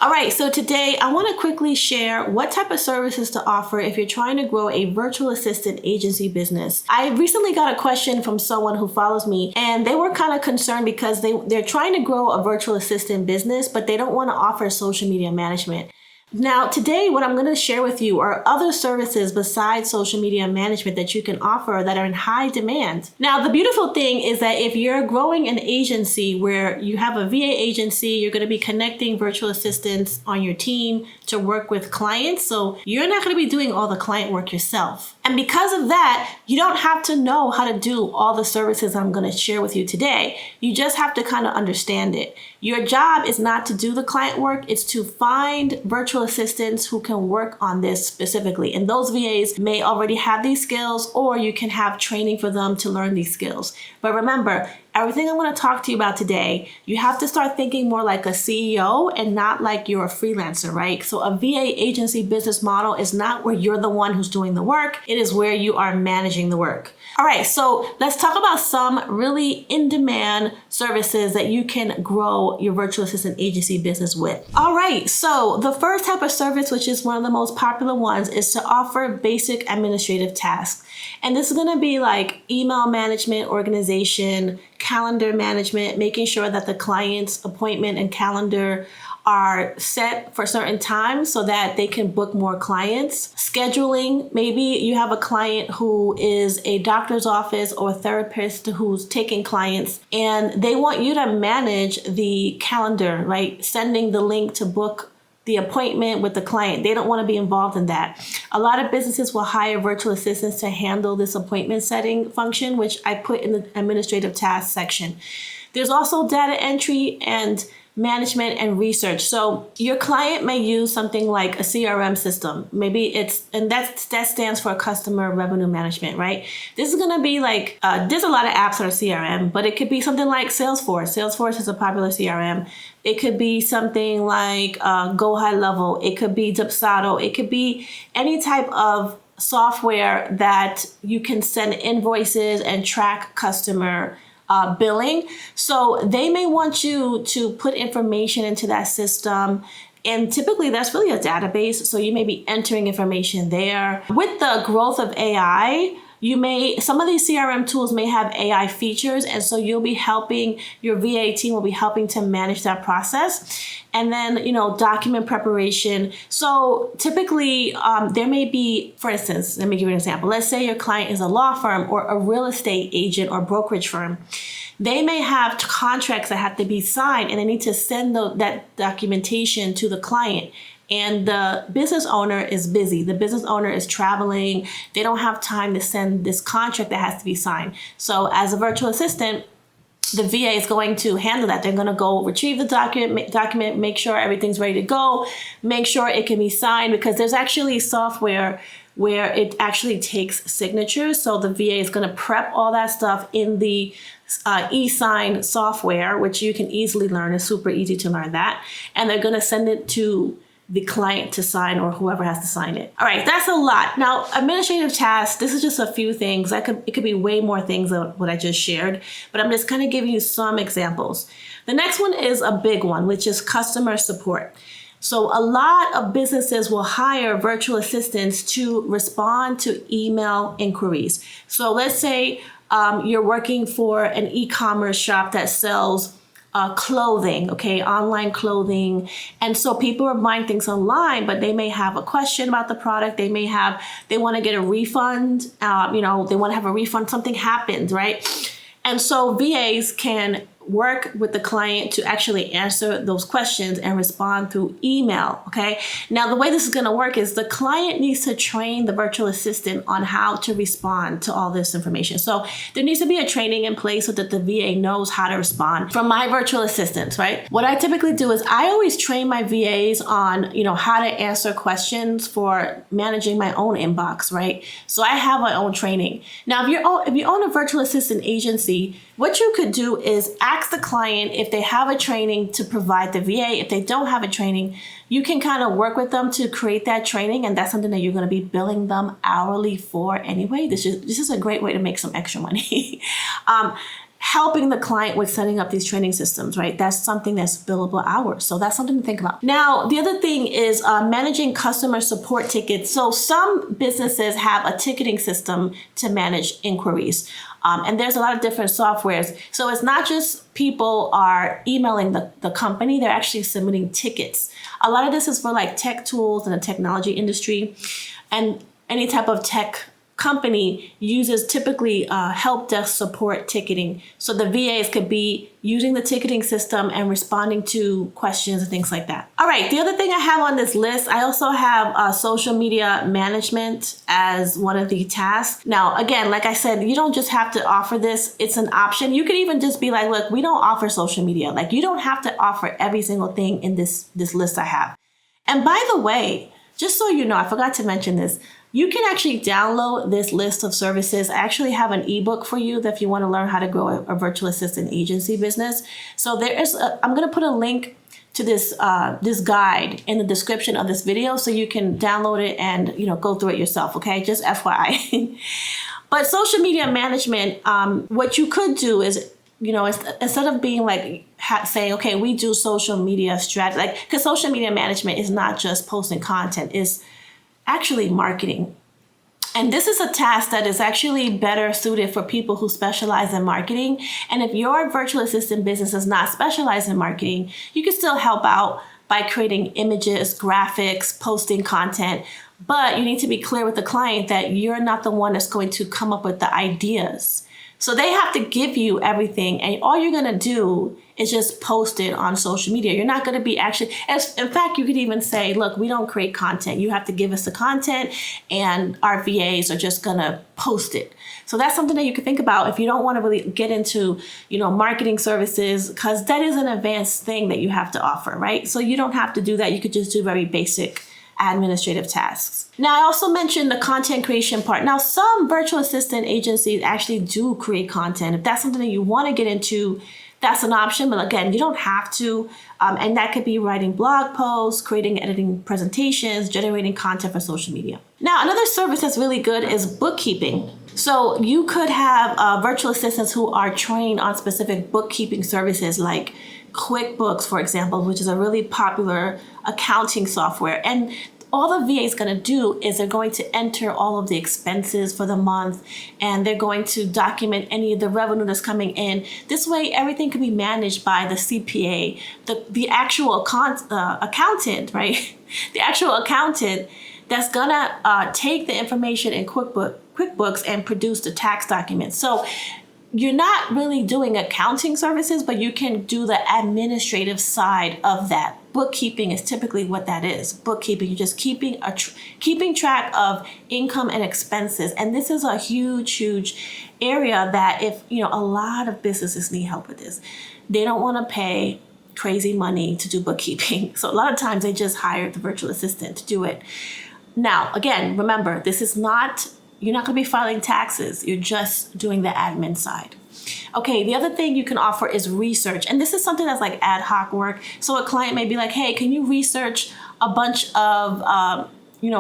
All right, so today I want to quickly share what type of services to offer if you're trying to grow a virtual assistant agency business. I recently got a question from someone who follows me, and they were kind of concerned because they're trying to grow a virtual assistant business, but they don't want to offer social media management. Now, today, what I'm going to share with you are other services besides social media management that you can offer that are in high demand. Now, the beautiful thing is that if you're growing an agency where you have a VA agency, you're going to be connecting virtual assistants on your team to work with clients. So you're not going to be doing all the client work yourself. And because of that, you don't have to know how to do all the services I'm going to share with you today. You just have to kind of understand it. Your job is not to do the client work. It's to find virtual assistants who can work on this specifically. And those VAs may already have these skills, or you can have training for them to learn these skills. But remember, everything I'm going to talk to you about today, you have to start thinking more like a CEO and not like you're a freelancer, right? So a VA agency business model is not where you're the one who's doing the work. It is where you are managing the work. All right, so let's talk about some really in-demand services that you can grow your virtual assistant agency business with. All right, so the first type of service, which is one of the most popular ones, is to offer basic administrative tasks. And this is going to be like email management, organization, calendar management, making sure that the client's appointment and calendar are set for certain times so that they can book more clients. Scheduling, maybe you have a client who is a doctor's office or a therapist who's taking clients and they want you to manage the calendar, right? Sending the link to book the appointment with the client. They don't want to be involved in that. A lot of businesses will hire virtual assistants to handle this appointment setting function, which I put in the administrative tasks section. There's also data entry and management and research. So your client may use something like a CRM system. Maybe that stands for customer revenue management, right? This is going to be like, there's a lot of apps that are CRM, but it could be something like Salesforce. Salesforce is a popular CRM. It could be something like Go High Level. It could be Dubsado. It could be any type of software that you can send invoices and track customer billing. So they may want you to put information into that system. And typically that's really a database. So you may be entering information there. With the growth of AI, some of these CRM tools may have AI features. And so you'll be helping, your VA team will be helping to manage that process. And then, document preparation. So typically there may be, for instance, let me give you an example. Let's say your client is a law firm or a real estate agent or brokerage firm. They may have contracts that have to be signed and they need to send that documentation to the client. And the business owner is busy. The business owner is traveling. They don't have time to send this contract that has to be signed. So as a virtual assistant, the VA is going to handle that. They're going to go retrieve the document, make sure everything's ready to go, make sure it can be signed, because there's actually software where it actually takes signatures. So the VA is going to prep all that stuff in the e-sign software, which you can easily learn. It's super easy to learn that. And they're going to send it to the client to sign, or whoever has to sign it. All right, that's a lot. Now, administrative tasks, this is just a few things. It could be way more things than what I just shared, but I'm just kind of giving you some examples. The next one is a big one, which is customer support. So a lot of businesses will hire virtual assistants to respond to email inquiries. So let's say you're working for an e-commerce shop that sells clothing, okay, online clothing. And so people are buying things online, but they may have a question about the product. They want to get a refund. They want to have a refund. Something happened, right? And so VAs can work with the client to actually answer those questions and respond through email, okay? Now, the way this is going to work is the client needs to train the virtual assistant on how to respond to all this information. So there needs to be a training in place so that the VA knows how to respond. From my virtual assistants, right? What I typically do is I always train my VAs on, how to answer questions for managing my own inbox, right? So I have my own training. Now, if you own a virtual assistant agency, what you could do is ask the client if they have a training to provide the VA. If they don't have a training, you can kind of work with them to create that training, and that's something that you're going to be billing them hourly for anyway. This is a great way to make some extra money. helping the client with setting up these training systems, right? That's something that's billable hours. So that's something to think about. Now, the other thing is managing customer support tickets. So some businesses have a ticketing system to manage inquiries. And there's a lot of different softwares. So it's not just people are emailing the company, they're actually submitting tickets. A lot of this is for like tech tools in the technology industry, and any type of tech company uses typically help desk support ticketing. So the VAs could be using the ticketing system and responding to questions and things like that. All right, the other thing I have on this list, I also have social media management as one of the tasks. Now, again, like I said, you don't just have to offer this, it's an option. You could even just be like, look, we don't offer social media. Like, you don't have to offer every single thing in this list I have. And by the way, just so you know, I forgot to mention this, you can actually download this list of services. I actually have an ebook for you that if you want to learn how to grow a virtual assistant agency business. So I'm going to put a link to this guide in the description of this video so you can download it and go through it yourself. Okay, just FYI. But social media management, what you could do is, instead of being like saying, okay, we do social media strategy, like, because social media management is not just posting content, it's actually marketing. And this is a task that is actually better suited for people who specialize in marketing. And if your virtual assistant business is not specialized in marketing, you can still help out by creating images, graphics, posting content. But you need to be clear with the client that you're not the one that's going to come up with the ideas. So they have to give you everything, and all you're going to do is just post it on social media. You're not going to be actually, in fact, you could even say, look, we don't create content. You have to give us the content, and our VAs are just going to post it. So that's something that you can think about if you don't want to really get into, marketing services, because that is an advanced thing that you have to offer, right? So you don't have to do that. You could just do very basic administrative tasks. Now, I also mentioned the content creation part. Now, some virtual assistant agencies actually do create content. If that's something that you want to get into, that's an option. But again, you don't have to. And that could be writing blog posts, creating, editing presentations, generating content for social media. Now, another service that's really good is bookkeeping. So you could have virtual assistants who are trained on specific bookkeeping services like QuickBooks, for example, which is a really popular accounting software. And all the VA is going to do is they're going to enter all of the expenses for the month, and they're going to document any of the revenue that's coming in. This way, everything can be managed by the CPA, the actual accountant, right? The actual accountant that's going to take the information in QuickBooks and produce the tax documents. So you're not really doing accounting services, but you can do the administrative side of that. Bookkeeping is typically what that is. Bookkeeping, you're just keeping track of income and expenses. And this is a huge area that if, a lot of businesses need help with this. They don't want to pay crazy money to do bookkeeping. So a lot of times they just hire the virtual assistant to do it. Now, again, remember, you're not going to be filing taxes. You're just doing the admin side. Okay, the other thing you can offer is research. And this is something that's like ad hoc work. So a client may be like, hey, can you research a bunch of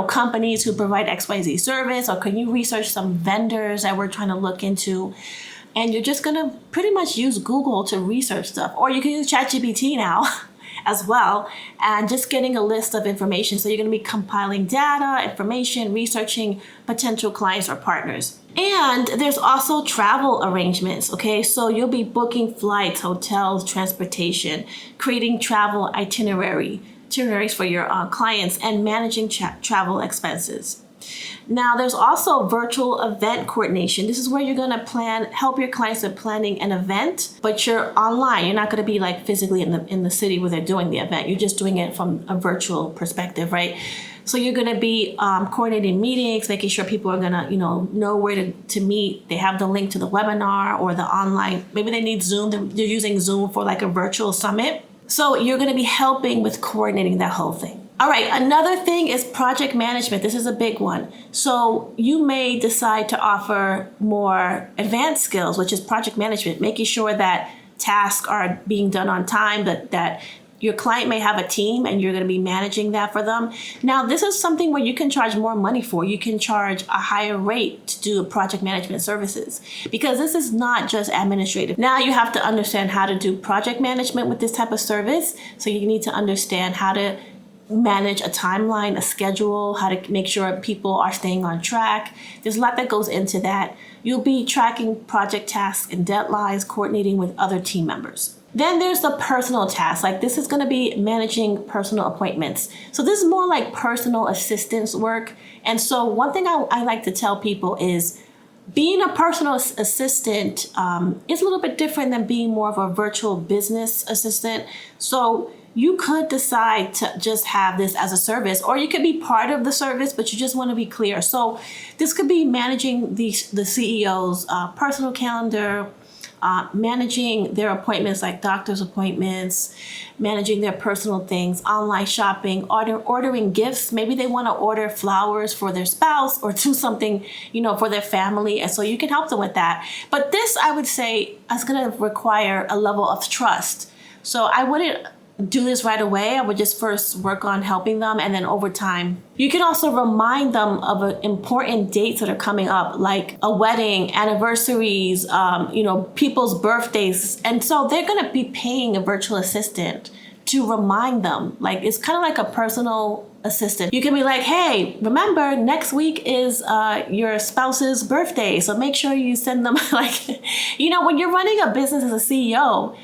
companies who provide XYZ service? Or can you research some vendors that we're trying to look into? And you're just going to pretty much use Google to research stuff. Or you can use ChatGPT now as well, and just getting a list of information. So you're going to be compiling data, information, researching potential clients or partners. And there's also travel arrangements, okay? So you'll be booking flights, hotels, transportation, creating travel itineraries for your clients, and managing travel expenses. Now, there's also virtual event coordination. This is where you're going to help your clients with planning an event, but you're online. You're not going to be like physically in the city where they're doing the event. You're just doing it from a virtual perspective, right? So you're going to be coordinating meetings, making sure people are going to, know where to meet. They have the link to the webinar or the online. Maybe they need Zoom. They're using Zoom for like a virtual summit. So you're going to be helping with coordinating that whole thing. All right, another thing is project management. This is a big one. So you may decide to offer more advanced skills, which is project management, making sure that tasks are being done on time, that your client may have a team and you're going to be managing that for them. Now, this is something where you can charge more money for. You can charge a higher rate to do project management services because this is not just administrative. Now you have to understand how to do project management with this type of service. So you need to understand how to manage a timeline, a schedule, how to make sure people are staying on track. There's a lot that goes into that. You'll be tracking project tasks and deadlines, coordinating with other team members. Then there's the personal tasks. Like this is going to be managing personal appointments. So this is more like personal assistance work. And so one thing I like to tell people is being a personal assistant is a little bit different than being more of a virtual business assistant. So you could decide to just have this as a service, or you could be part of the service, but you just want to be clear. So this could be managing the CEO's personal calendar, managing their appointments like doctor's appointments, managing their personal things, online shopping, ordering gifts. Maybe they want to order flowers for their spouse or do something, for their family. And so you can help them with that. But this, I would say, is going to require a level of trust. So I wouldn't do this right away. I would just first work on helping them, and then over time, you can also remind them of important dates that are coming up, like a wedding, anniversaries, people's birthdays. And so they're going to be paying a virtual assistant to remind them. Like it's kind of like a personal assistant. You can be like, hey, remember next week is your spouse's birthday. So make sure you send them when you're running a business as a CEO,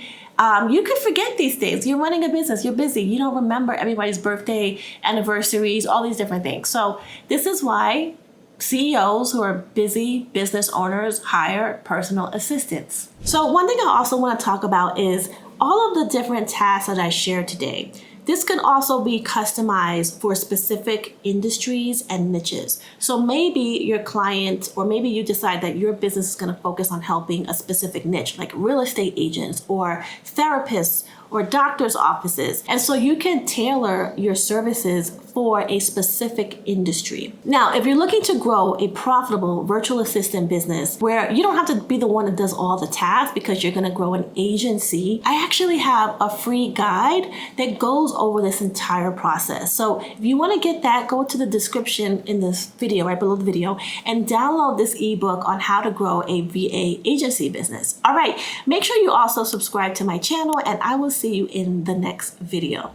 you could forget these things. You're running a business, you're busy. You don't remember everybody's birthday, anniversaries, all these different things. So this is why CEOs who are busy business owners hire personal assistants. So one thing I also want to talk about is all of the different tasks that I shared today. This can also be customized for specific industries and niches. So maybe your client, or maybe you decide that your business is going to focus on helping a specific niche, like real estate agents or therapists or doctors' offices. And so you can tailor your services for a specific industry. Now, if you're looking to grow a profitable virtual assistant business where you don't have to be the one that does all the tasks because you're going to grow an agency, I actually have a free guide that goes over this entire process. So if you want to get that, go to the description in this video, right below the video, and download this ebook on how to grow a VA agency business. All right, make sure you also subscribe to my channel, and I will see you in the next video.